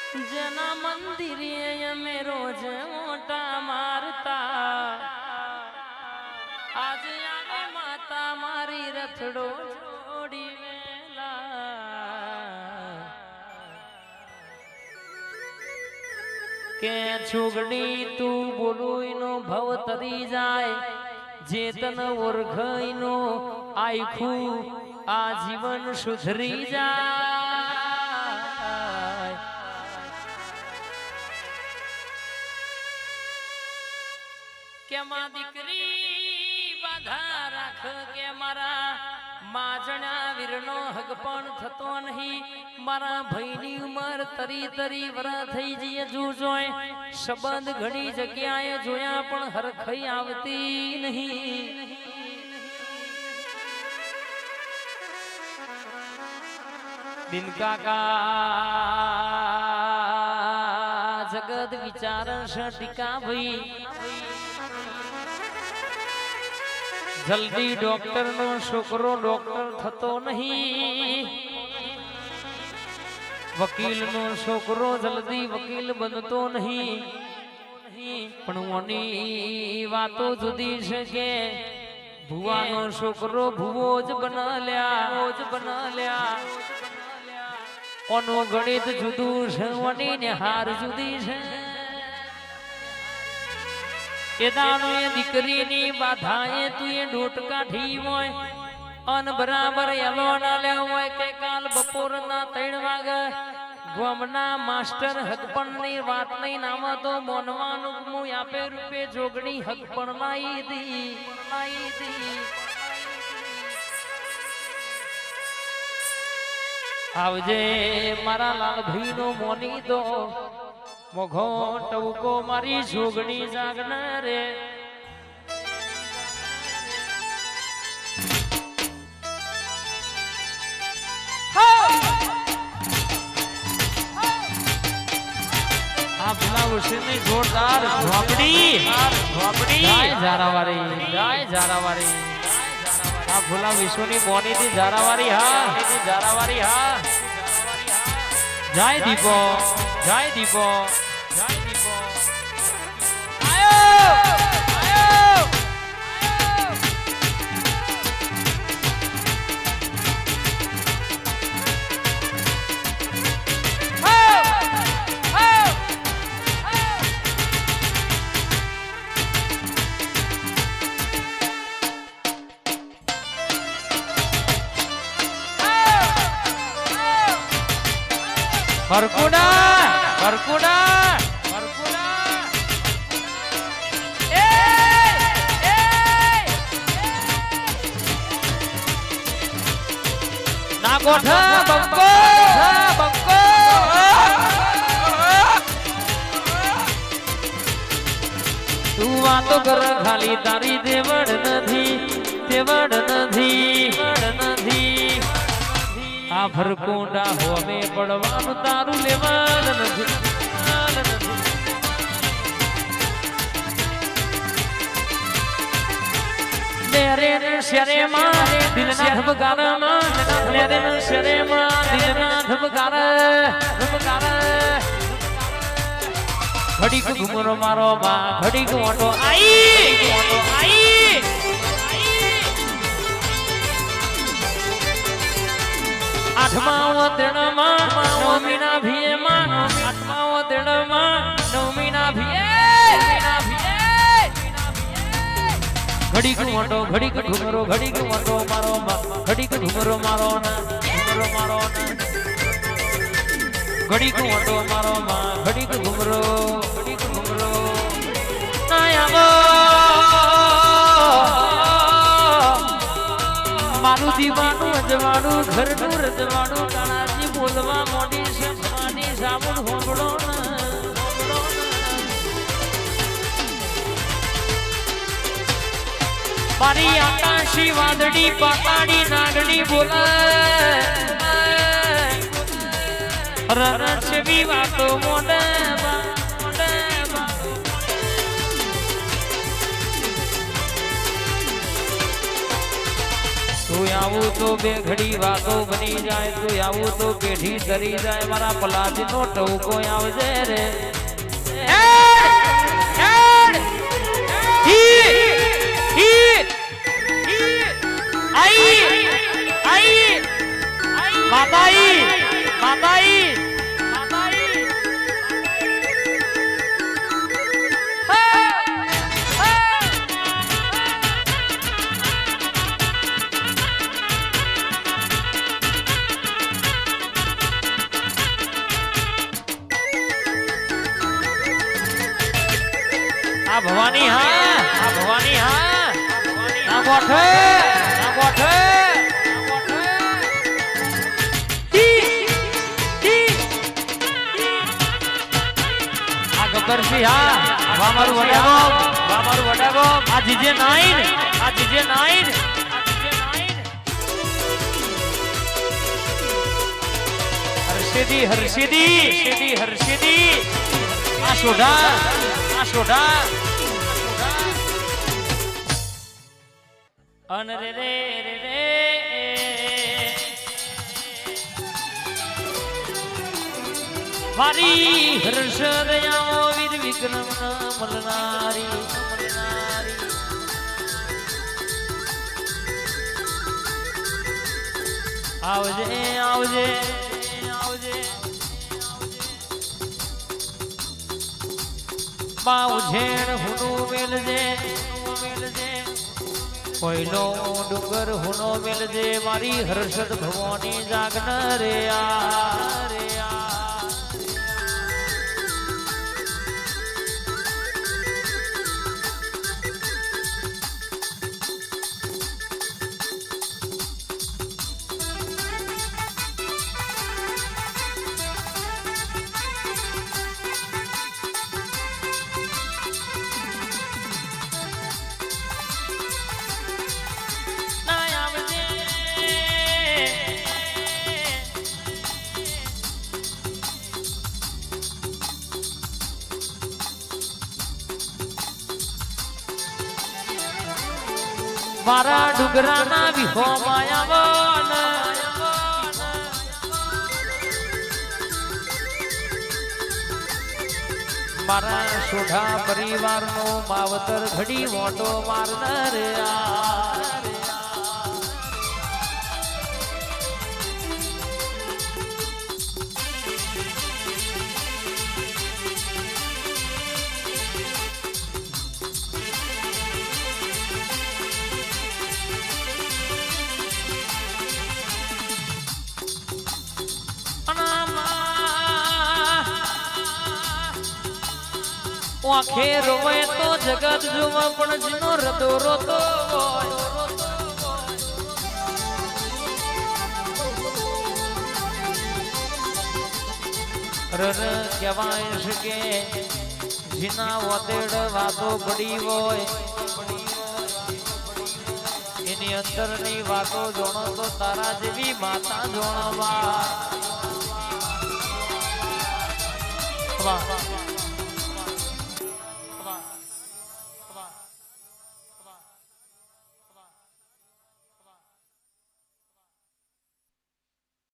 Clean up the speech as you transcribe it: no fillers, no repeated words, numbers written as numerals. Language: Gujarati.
જેના મંદિરે અમે રોજ મોટા મારતા આજે આને માતા મારી રથડો છોડી વેલા કે છોગડી તું બોલુઈનો ભવ તરી જાય જેતન ઓરઘઈનો આખું આ જીવન સુધરી જાય કે માં દીકરી બાધા રાખ કે મારા માજણા વીરનો હક પણ થતો નહીં મારા ભાઈની ઉંમર તરી તરી વરા થઈ જઈએ જોય સંબંધ ઘણી જગ્યાએ જોયા પણ હરખઈ આવતી નહીં દિન કાકા જગત વિચારશ ટીકા ભાઈ જલ્દી ડોક્ટર નો છોકરો ડોક્ટર થતો નહીં વકીલ નો છોકરો જલ્દી વકીલ બનતો નહીં પણ ઓની વાતો જુદી છે કે ભુવાનો છોકરો ભુવો જ બના ઓનું ગણિત જુદું છે ઓની ને હાર જુદી છે એદાનો એ દીકરીની બાધાએ તું એ ડોટ કાઢી હોય અન બરાબર એલો ના લે હોય કે કાલ બપોરના 3 વાગે ગોમના માસ્ટર હકપણની વાત નહીં નામ તો મોનવાનું મુ આપે રૂપે જોગણી હકપણ લાઈ દી આવજે મારા લાલ ભાઈ નો મોની દો મોઘો ટવકો મારી જોગણી જાગના રે આ ભલા ઉશની જોરદાર ઝોપડી જાય જારાવારી આ ભલા વિશ્વની મોની થી જારાવારી હા જાય દીપો આયો Barkuda na gotha bangko તું વાતો કર ખાલી તારી દેવડ નથી આ ભરકુંડા હોમે પડવાનું તારું લેવાલ નથી મેરે શરે માં દિલના ધબકારામાં મેરે શરે માં દિલના ધબકારા ઘડીક ઘુમરો મારો માં ઘડીક ઓટો આઈ આઠમાઓ તેણમાં નવમીના ભીએમાં આઠમાઓ તેણમાં નવમીના ભીએ ઘડીક મોટો ઘડીક ઘુમરો ઘડીક મોટો મારો ઘડીક ઘુમરો મારો ના ઘડીક મોટો મારો માં ઘડીક ઘુમરો આવો મારું દીવાનું અજવાડું ઘરનું રજવાડું કાણાજી બોલવા મોડી છે માની સાબુન હોબળો મારી આકાશી વાદળી પાતાડી નાગણી બોલાય રણછવી વાતો મોડે તું આવું તો બે ઘડી વાતો બની જાય તું આવું તો પેઢી તરી જાય મારા પલાજી નો ટવકો આવજે રે માતાઈ માતાઈ આ ભવાની હા ના ગોઠે આ ગબ્બરસિંહ હા મારું વડાગો આ જીજે 9 હર્ષિદી આ સોઢા અન રે મારી હર્ષ દયાઓ વીર વિક્રમ મલનારી આવજે બાઉ ઝેણ હુનું મેલજે કોઈનો ડુંગર હુનો મેલજે મારી હર્ષદ ભવાની જાગન રે મારા ડુંગરાના વિહો માયાવન મારા સોઢા પરિવારનો માવતર ઘડી મોટો મારનાર આંખે રોવે તો જગત જોવા પણ જીનો રતો રોતો રર કહેવાય છે કે જીના વતેડ વાતો પડી હોય એની અંદરની વાતો જોણો તો તારા જેવી માતા જોણવા